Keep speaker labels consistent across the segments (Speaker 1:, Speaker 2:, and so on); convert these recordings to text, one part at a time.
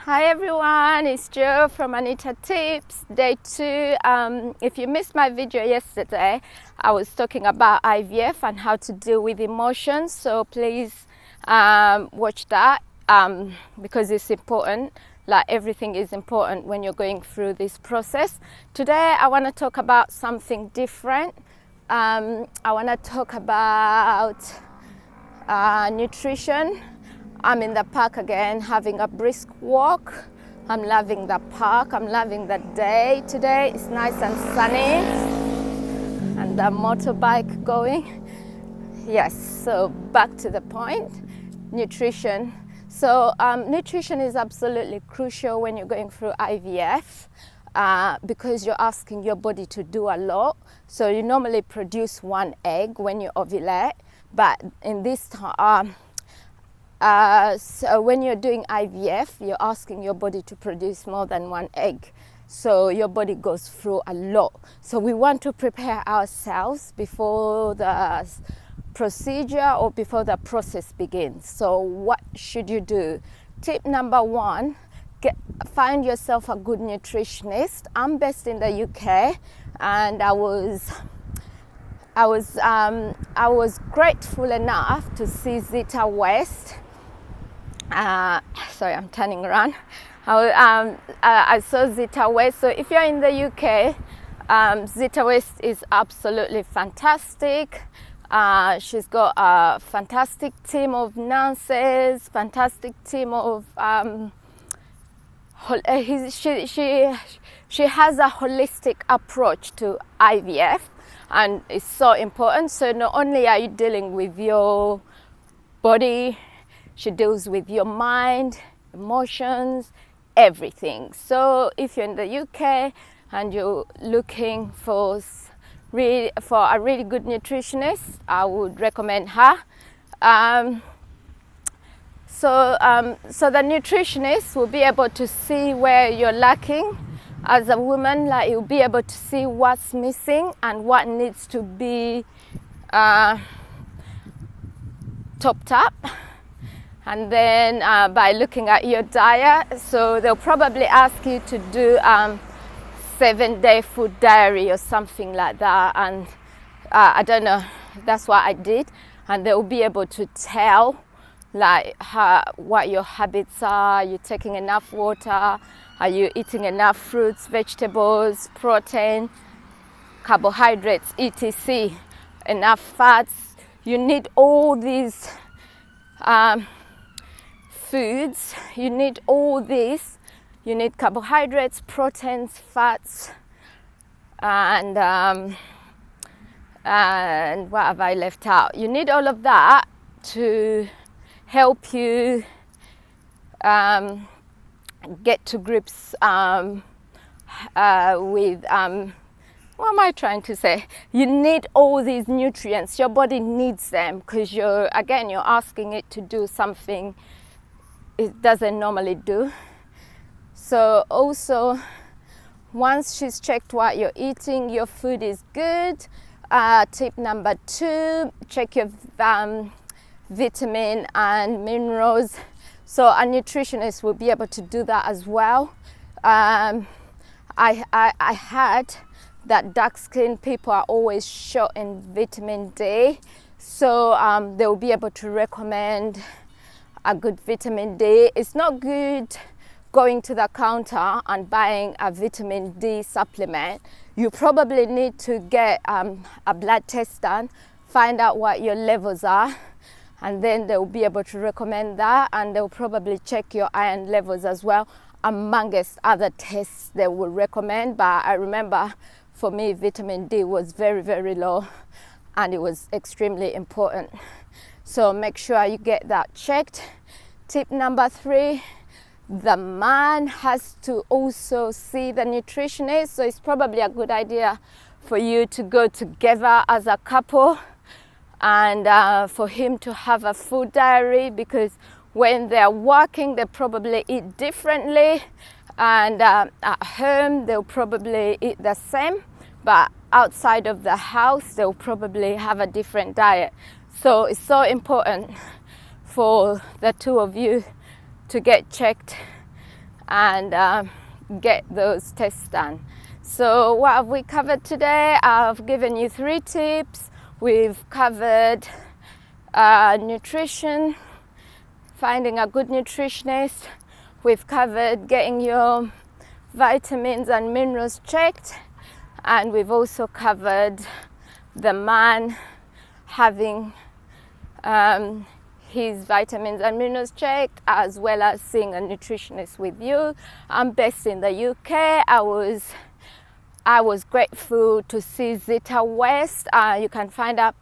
Speaker 1: Hi everyone, it's Jo from Anita Tips, day 2. If you missed my video yesterday, I was talking about IVF and how to deal with emotions, so please watch that because it's important. Like everything is important when you're going through this process. Today I want to talk about something different. I want to talk about nutrition. I'm in the park again, having a brisk walk. I'm loving the park. I'm loving the day today. It's nice and sunny, and the motorbike going. Yes, so back to the point, nutrition. So nutrition is absolutely crucial when you're going through IVF because you're asking your body to do a lot. So you normally produce one egg when you ovulate, but in this time, so when you're doing IVF, you're asking your body to produce more than one egg. So your body goes through a lot. So we want to prepare ourselves before the procedure or before the process begins. So what should you do? Tip number 1, find yourself a good nutritionist. I'm based in the UK, and I was grateful enough to see Sita West. Sorry, I'm turning around. I saw Sita West. So if you're in the UK, Sita West is absolutely fantastic. She's got a fantastic team of nurses, fantastic team of she has a holistic approach to IVF, and it's so important. So not only are you dealing with your body, she deals with your mind, emotions, everything. So if you're in the UK and you're looking for a really good nutritionist, I would recommend her. So the nutritionist will be able to see where you're lacking as a woman. Like, you'll be able to see what's missing and what needs to be topped up. And then by looking at your diet, so they'll probably ask you to do 7-day food diary or something like that. And I don't know, that's what I did. And they'll be able to tell like what your habits are. You're taking enough water? Are you eating enough fruits, vegetables, protein, carbohydrates, etc. Enough fats? You need all these foods. You need all this. You need carbohydrates, proteins, fats, and what have I left out? You need all of that to help you get to grips with what am I trying to say? You need all these nutrients. Your body needs them because you're asking it to do something it doesn't normally do. So also, once she's checked what you're eating, your food is good. Tip number 2, check your vitamin and minerals. So a nutritionist will be able to do that as well. I heard that dark-skinned people are always short in vitamin D. So they will be able to recommend a good vitamin D. It's not good going to the counter and buying a vitamin D supplement. You probably need to get a blood test done, find out what your levels are, and then they'll be able to recommend that, and they'll probably check your iron levels as well, amongst other tests they will recommend. But I remember for me, vitamin D was very, very low, and it was extremely important. So make sure you get that checked. Tip number 3, the man has to also see the nutritionist. So it's probably a good idea for you to go together as a couple, and for him to have a food diary, because when they're working, they probably eat differently, and at home they'll probably eat the same, but outside of the house they'll probably have a different diet. So it's so important for the two of you to get checked and get those tests done. So what have we covered today? I've given you 3 tips. We've covered nutrition, finding a good nutritionist. We've covered getting your vitamins and minerals checked, and we've also covered the man having his vitamins and minerals checked, as well as seeing a nutritionist with you. I'm based in the UK. I was grateful to see Sita West. You can find out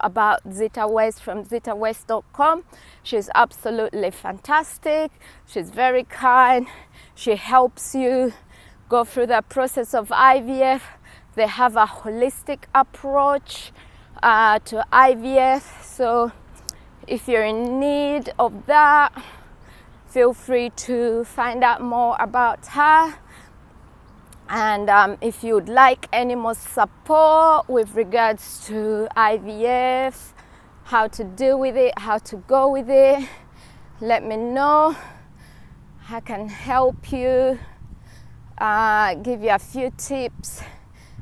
Speaker 1: about Sita West from sitawest.com. She's absolutely fantastic. She's very kind. She helps you go through the process of IVF. They have a holistic approach to IVF. So if you're in need of that, feel free to find out more about her. And if you'd like any more support with regards to IVF, how to deal with it, how to go with it, let me know. I can help you, give you a few tips,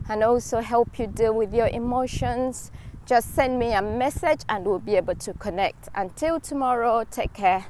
Speaker 1: and also help you deal with your emotions. Just send me a message and we'll be able to connect. Until tomorrow, take care.